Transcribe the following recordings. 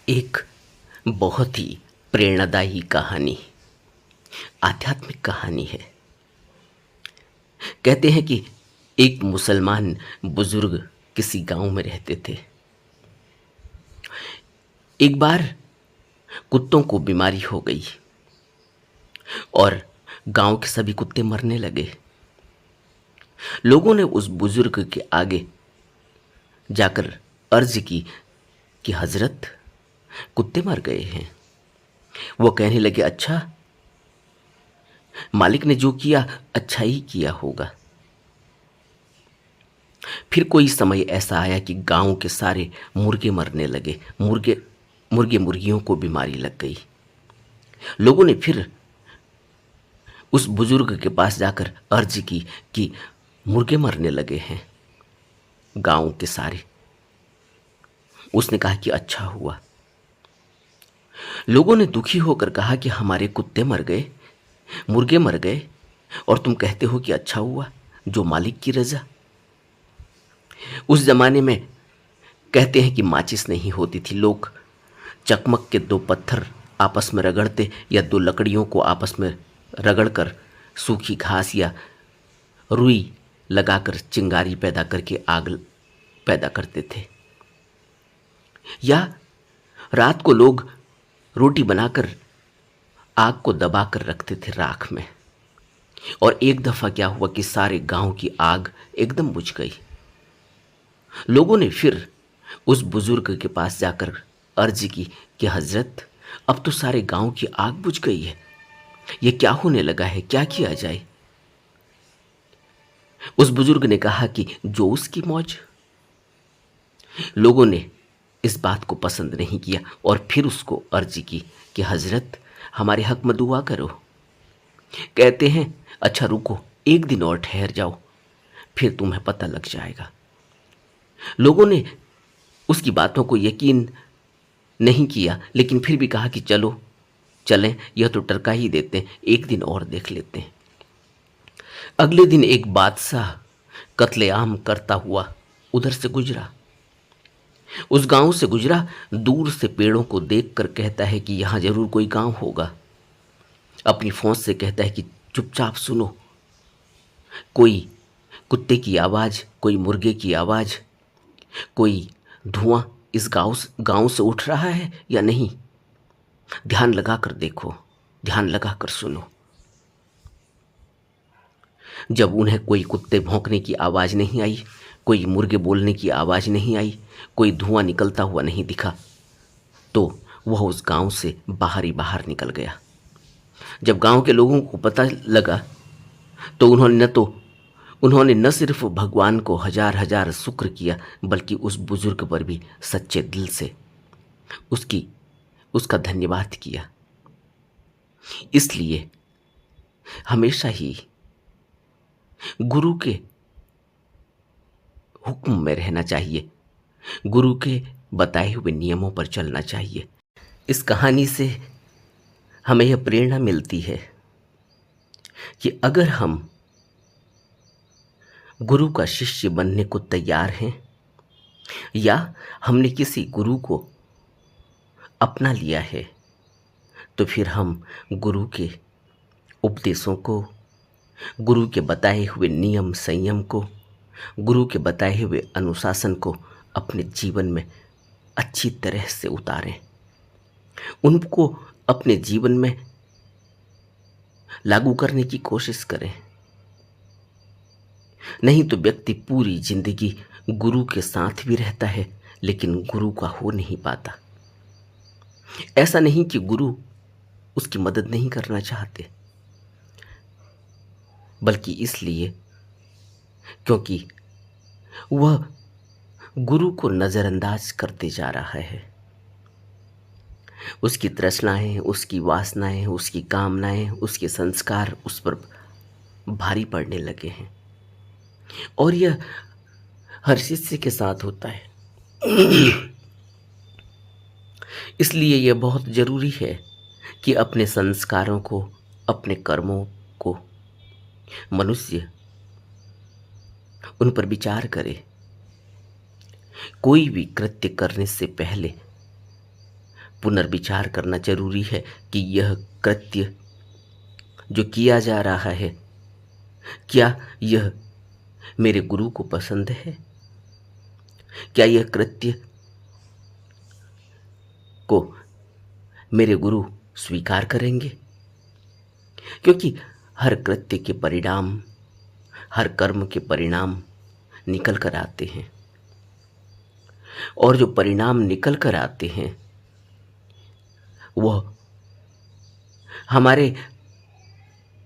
एक बहुत ही प्रेरणादायी कहानी, आध्यात्मिक कहानी है। कहते हैं कि एक मुसलमान बुजुर्ग किसी गांव में रहते थे। एक बार कुत्तों को बीमारी हो गई और गांव के सभी कुत्ते मरने लगे। लोगों ने उस बुजुर्ग के आगे जाकर अर्ज की कि हजरत, कुत्ते मर गए हैं। वो कहने लगे, अच्छा, मालिक ने जो किया अच्छा ही किया होगा। फिर कोई समय ऐसा आया कि गांव के सारे मुर्गे मरने लगे। मुर्गे मुर्गियों को बीमारी लग गई। लोगों ने फिर उस बुजुर्ग के पास जाकर अर्ज की कि मुर्गे मरने लगे हैं गांव के सारे। उसने कहा कि अच्छा हुआ। लोगों ने दुखी होकर कहा कि हमारे कुत्ते मर गए, मुर्गे मर गए, और तुम कहते हो कि अच्छा हुआ, जो मालिक की रजा। उस जमाने में कहते हैं कि माचिस नहीं होती थी। लोग चकमक के दो पत्थर आपस में रगड़ते या दो लकड़ियों को आपस में रगड़कर सूखी घास या रुई लगाकर चिंगारी पैदा करके आग पैदा करते थे। या रात को लोग रोटी बनाकर आग को दबाकर रखते थे राख में। और एक दफा क्या हुआ कि सारे गांव की आग एकदम बुझ गई। लोगों ने फिर उस बुजुर्ग के पास जाकर अर्ज की कि हजरत, अब तो सारे गांव की आग बुझ गई है, ये क्या होने लगा है, क्या किया जाए। उस बुजुर्ग ने कहा कि जो उसकी मौज। लोगों ने इस बात को पसंद नहीं किया और फिर उसको अर्जी की कि हजरत, हमारे हक में दुआ करो। कहते हैं, अच्छा रुको, एक दिन और ठहर जाओ, फिर तुम्हें पता लग जाएगा। लोगों ने उसकी बातों को यकीन नहीं किया, लेकिन फिर भी कहा कि चलो चलें, यह तो टरका ही देते हैं, एक दिन और देख लेते हैं। अगले दिन एक बादशाह कत्लेआम करता हुआ उधर से गुजरा, उस गांव से गुजरा। दूर से पेड़ों को देखकर कहता है कि यहां जरूर कोई गांव होगा। अपनी फौज से कहता है कि चुपचाप सुनो, कोई कुत्ते की आवाज, कोई मुर्गे की आवाज, कोई धुआं इस गांव से उठ रहा है या नहीं, ध्यान लगाकर देखो, ध्यान लगाकर सुनो। जब उन्हें कोई कुत्ते भौंकने की आवाज नहीं आई, कोई मुर्गे बोलने की आवाज नहीं आई, कोई धुआं निकलता हुआ नहीं दिखा, तो वह उस गांव से बाहर ही बाहर निकल गया। जब गांव के लोगों को पता लगा तो उन्होंने न सिर्फ भगवान को हजार हजार शुक्र किया, बल्कि उस बुजुर्ग पर भी सच्चे दिल से उसका धन्यवाद किया। इसलिए हमेशा ही गुरु के हुक्म में रहना चाहिए, गुरु के बताए हुए नियमों पर चलना चाहिए। इस कहानी से हमें यह प्रेरणा मिलती है कि अगर हम गुरु का शिष्य बनने को तैयार हैं या हमने किसी गुरु को अपना लिया है, तो फिर हम गुरु के उपदेशों को, गुरु के बताए हुए नियम संयम को, गुरु के बताए हुए अनुशासन को अपने जीवन में अच्छी तरह से उतारें, उनको अपने जीवन में लागू करने की कोशिश करें। नहीं तो व्यक्ति पूरी जिंदगी गुरु के साथ भी रहता है, लेकिन गुरु का हो नहीं पाता। ऐसा नहीं कि गुरु उसकी मदद नहीं करना चाहते, बल्कि इसलिए क्योंकि वह गुरु को नजरअंदाज करते जा रहा है। उसकी तृष्णाएं, उसकी वासनाएं, उसकी कामनाएं, उसके संस्कार उस पर भारी पड़ने लगे हैं। और यह हर शिष्य के साथ होता है। इसलिए यह बहुत जरूरी है कि अपने संस्कारों को, अपने कर्मों को मनुष्य उन पर विचार करे। कोई भी कृत्य करने से पहले पुनर्विचार करना जरूरी है कि यह कृत्य जो किया जा रहा है, क्या यह मेरे गुरु को पसंद है? क्या यह कृत्य को मेरे गुरु स्वीकार करेंगे? क्योंकि हर कृत्य के परिणाम, हर कर्म के परिणाम निकल कर आते हैं, और जो परिणाम निकल कर आते हैं वह हमारे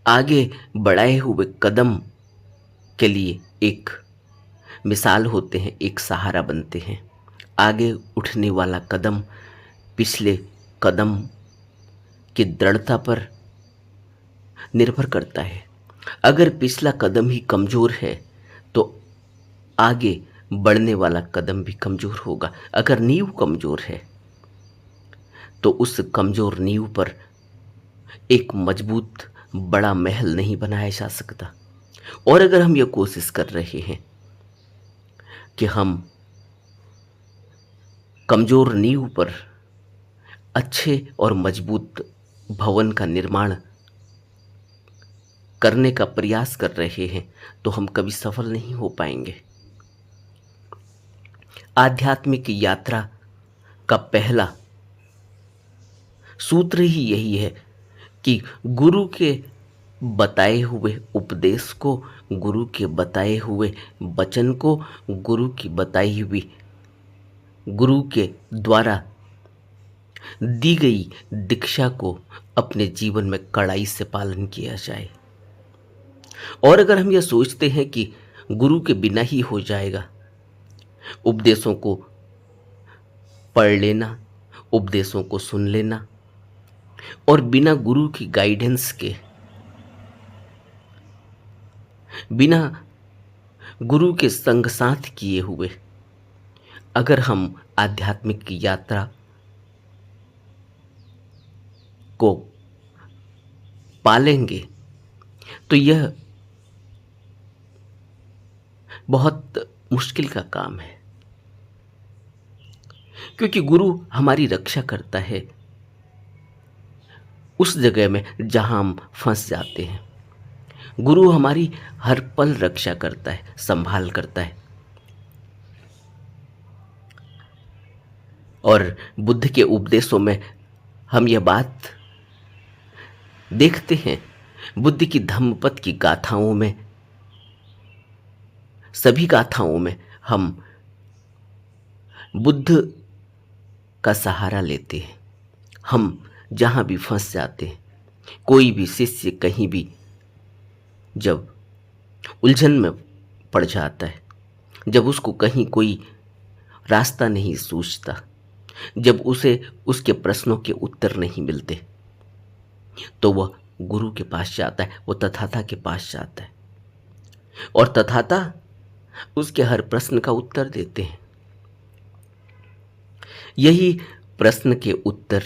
आगे बढ़ाए हुए कदम के लिए एक मिसाल होते हैं, एक सहारा बनते हैं। आगे उठने वाला कदम पिछले कदम की दृढ़ता पर निर्भर करता है। अगर पिछला कदम ही कमज़ोर है तो आगे बढ़ने वाला कदम भी कमज़ोर होगा। अगर नींव कमज़ोर है तो उस कमज़ोर नींव पर एक मजबूत बड़ा महल नहीं बनाया जा सकता। और अगर हम यह कोशिश कर रहे हैं कि हम कमज़ोर नींव पर अच्छे और मजबूत भवन का निर्माण करने का प्रयास कर रहे हैं तो हम कभी सफल नहीं हो पाएंगे। आध्यात्मिक यात्रा का पहला सूत्र ही यही है कि गुरु के बताए हुए उपदेश को, गुरु के बताए हुए वचन को, गुरु की बताई हुई, गुरु के द्वारा दी गई दीक्षा को अपने जीवन में कड़ाई से पालन किया जाए। और अगर हम यह सोचते हैं कि गुरु के बिना ही हो जाएगा, उपदेशों को पढ़ लेना, उपदेशों को सुन लेना और बिना गुरु की गाइडेंस के, बिना गुरु के संग साथ किए हुए अगर हम आध्यात्मिक यात्रा को पालेंगे तो यह बहुत मुश्किल का काम है। क्योंकि गुरु हमारी रक्षा करता है उस जगह में जहां हम फंस जाते हैं। गुरु हमारी हर पल रक्षा करता है, संभाल करता है। और बुद्ध के उपदेशों में हम यह बात देखते हैं, बुद्ध की धम्मपद की गाथाओं में, सभी गाथाओं में हम बुद्ध का सहारा लेते हैं। हम जहाँ भी फंस जाते हैं, कोई भी शिष्य कहीं भी जब उलझन में पड़ जाता है, जब उसको कहीं कोई रास्ता नहीं सूझता, जब उसे उसके प्रश्नों के उत्तर नहीं मिलते, तो वह गुरु के पास जाता है, वो तथाता के पास जाता है और तथाता उसके हर प्रश्न का उत्तर देते हैं। यही प्रश्न के उत्तर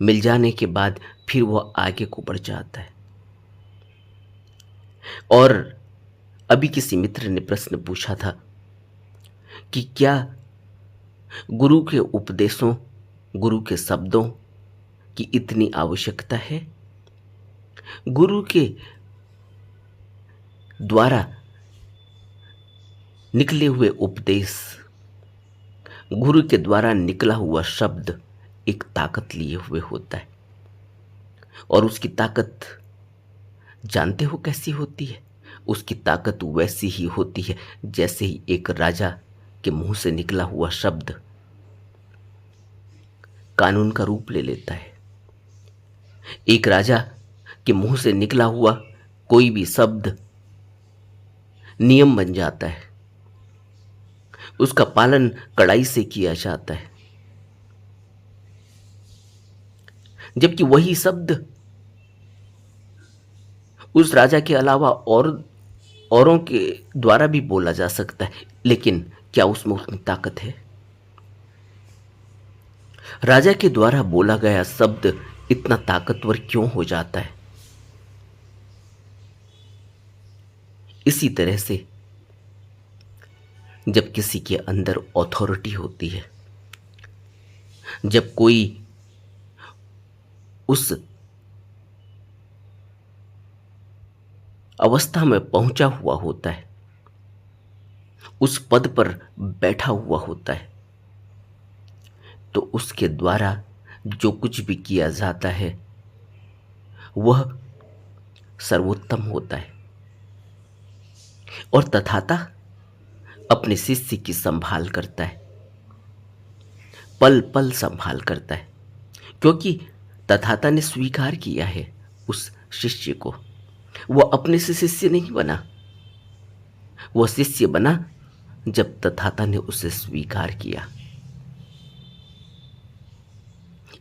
मिल जाने के बाद फिर वह आगे को बढ़ जाता है। और अभी किसी मित्र ने प्रश्न पूछा था कि क्या गुरु के उपदेशों, गुरु के शब्दों की इतनी आवश्यकता है? गुरु के द्वारा निकले हुए उपदेश, गुरु के द्वारा निकला हुआ शब्द एक ताकत लिए हुए होता है। और उसकी ताकत जानते हो कैसी होती है? उसकी ताकत वैसी ही होती है जैसे ही एक राजा के मुंह से निकला हुआ शब्द कानून का रूप ले लेता है। एक राजा के मुंह से निकला हुआ कोई भी शब्द नियम बन जाता है, उसका पालन कड़ाई से किया जाता है। जबकि वही शब्द उस राजा के अलावा औरों के द्वारा भी बोला जा सकता है, लेकिन क्या उसमें उतनी ताकत है? राजा के द्वारा बोला गया शब्द इतना ताकतवर क्यों हो जाता है? इसी तरह से जब किसी के अंदर ऑथोरिटी होती है, जब कोई उस अवस्था में पहुंचा हुआ होता है, उस पद पर बैठा हुआ होता है, तो उसके द्वारा जो कुछ भी किया जाता है वह सर्वोत्तम होता है। और तथाता अपने शिष्य की संभाल करता है, पल पल संभाल करता है, क्योंकि तथाता ने स्वीकार किया है उस शिष्य को। वह अपने से शिष्य नहीं बना, वह शिष्य बना जब तथाता ने उसे स्वीकार किया।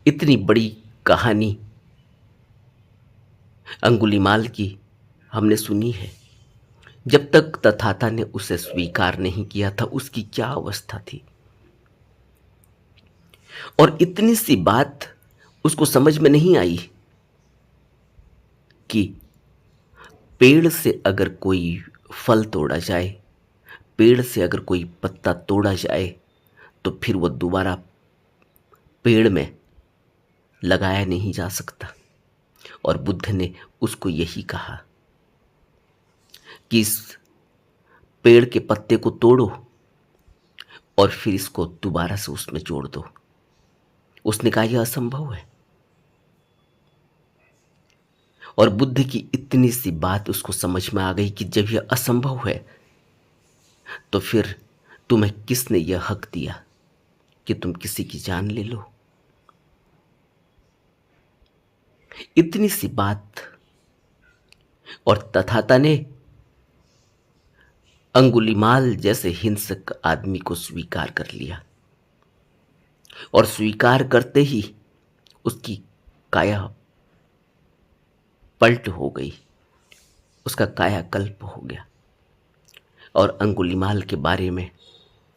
इतनी बड़ी कहानी अंगुलीमाल की हमने सुनी है। जब तक तथाता ने उसे स्वीकार नहीं किया था, उसकी क्या अवस्था थी। और इतनी सी बात उसको समझ में नहीं आई कि पेड़ से अगर कोई फल तोड़ा जाए, पेड़ से अगर कोई पत्ता तोड़ा जाए, तो फिर वो दोबारा पेड़ में लगाया नहीं जा सकता। और बुद्ध ने उसको यही कहा कि इस पेड़ के पत्ते को तोड़ो और फिर इसको दोबारा से उसमें जोड़ दो। उसने कहा यह असंभव है। और बुद्ध की इतनी सी बात उसको समझ में आ गई कि जब यह असंभव है तो फिर तुम्हें किसने यह हक दिया कि तुम किसी की जान ले लो। इतनी सी बात, और तथाता ने अंगुलीमाल जैसे हिंसक आदमी को स्वीकार कर लिया। और स्वीकार करते ही उसकी काया पलट हो गई, उसका कायाकल्प हो गया। और अंगुलीमाल के बारे में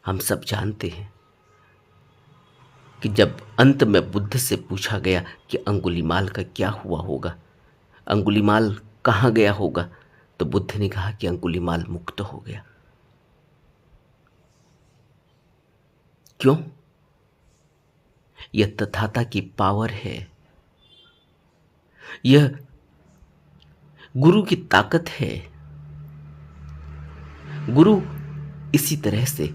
हम सब जानते हैं कि जब अंत में बुद्ध से पूछा गया कि अंगुलीमाल का क्या हुआ होगा, अंगुलीमाल कहाँ गया होगा, तो बुद्ध ने कहा कि अंगुलीमाल मुक्त हो गया। क्यों? यह तथाता की पावर है, यह गुरु की ताकत है। गुरु इसी तरह से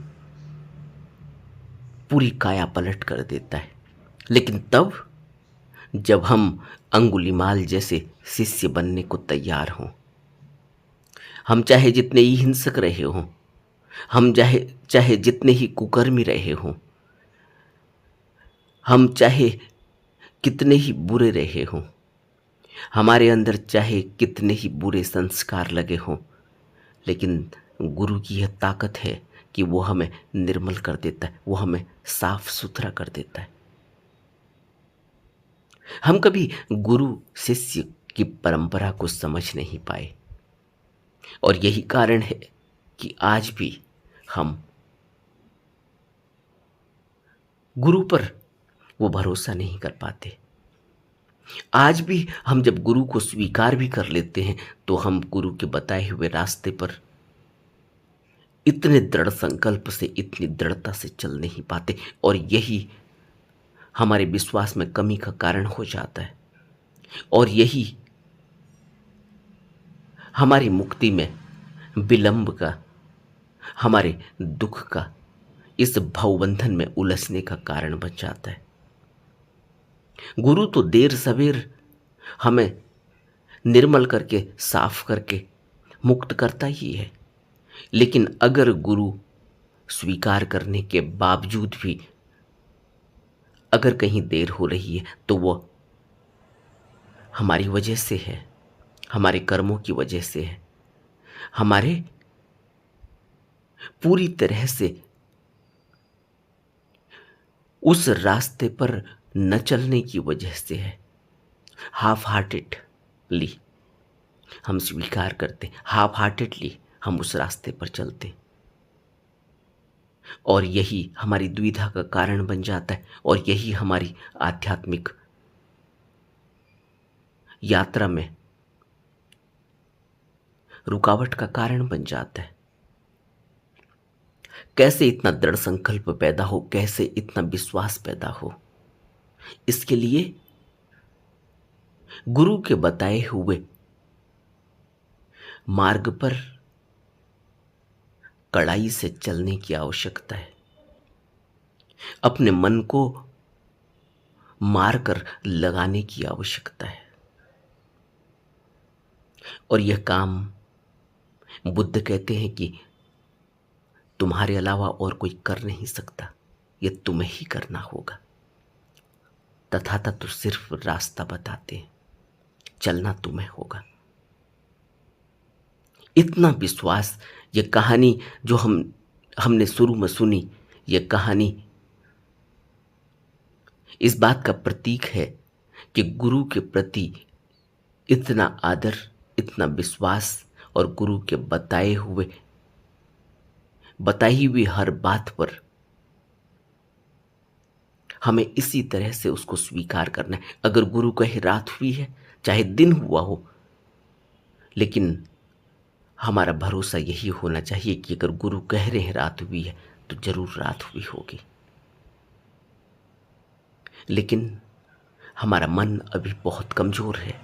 पूरी काया पलट कर देता है। लेकिन तब जब हम अंगुलीमाल जैसे शिष्य बनने को तैयार हों, हम चाहे जितने ही हिंसक रहे हों, हम चाहे चाहे जितने ही कुकर्मी रहे हों, हम चाहे कितने ही बुरे रहे हों, हमारे अंदर चाहे कितने ही बुरे संस्कार लगे हों, लेकिन गुरु की यह ताकत है कि वो हमें निर्मल कर देता है, वो हमें साफ सुथरा कर देता है। हम कभी गुरु शिष्य की परंपरा को समझ नहीं पाए, और यही कारण है कि आज भी हम गुरु पर वो भरोसा नहीं कर पाते। आज भी हम जब गुरु को स्वीकार भी कर लेते हैं तो हम गुरु के बताए हुए रास्ते पर इतने दृढ़ संकल्प से, इतनी दृढ़ता से चल नहीं पाते, और यही हमारे विश्वास में कमी का कारण हो जाता है। और यही हमारी मुक्ति में विलंब का, हमारे दुख का, इस भवबंधन में उलझने का कारण बन जाता है। गुरु तो देर सवेर हमें निर्मल करके, साफ करके मुक्त करता ही है। लेकिन अगर गुरु स्वीकार करने के बावजूद भी अगर कहीं देर हो रही है तो वह हमारी वजह से है, हमारे कर्मों की वजह से है, हमारे पूरी तरह से उस रास्ते पर न चलने की वजह से है। हाफ हार्टेडली हम स्वीकार करते, हाफ हार्टेडली हम उस रास्ते पर चलते, और यही हमारी दुविधा का कारण बन जाता है, और यही हमारी आध्यात्मिक यात्रा में रुकावट का कारण बन जाता है। कैसे इतना दृढ़ संकल्प पैदा हो, कैसे इतना विश्वास पैदा हो इसके लिए गुरु के बताए हुए मार्ग पर कड़ाई से चलने की आवश्यकता है। अपने मन को मारकर लगाने की आवश्यकता है। और यह काम बुद्ध कहते हैं कि तुम्हारे अलावा और कोई कर नहीं सकता, यह तुम्हें ही करना होगा। तथातः तो सिर्फ रास्ता बताते हैं, चलना तुम्हें होगा। इतना विश्वास, यह कहानी जो हमने शुरू में सुनी, यह कहानी इस बात का प्रतीक है कि गुरु के प्रति इतना आदर, इतना विश्वास और गुरु के बताई हुई हर बात पर हमें इसी तरह से उसको स्वीकार करना है। अगर गुरु कहे रात हुई है, चाहे दिन हुआ हो, लेकिन हमारा भरोसा यही होना चाहिए कि अगर गुरु कह रहे हैं रात हुई है तो जरूर रात हुई होगी। लेकिन हमारा मन अभी बहुत कमजोर है।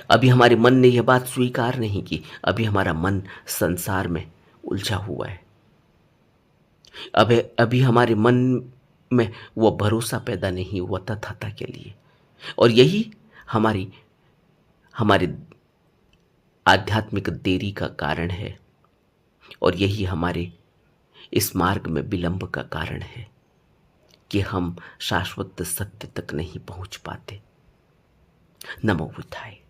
अभी हमारे मन ने यह बात स्वीकार नहीं की। अभी हमारा मन संसार में उलझा हुआ है। अभी हमारे मन में वह भरोसा पैदा नहीं हुआ तथाता के लिए। और यही हमारे आध्यात्मिक देरी का कारण है। और यही हमारे इस मार्ग में विलंब का कारण है कि हम शाश्वत सत्य तक नहीं पहुंच पाते। नमो बुद्धाय।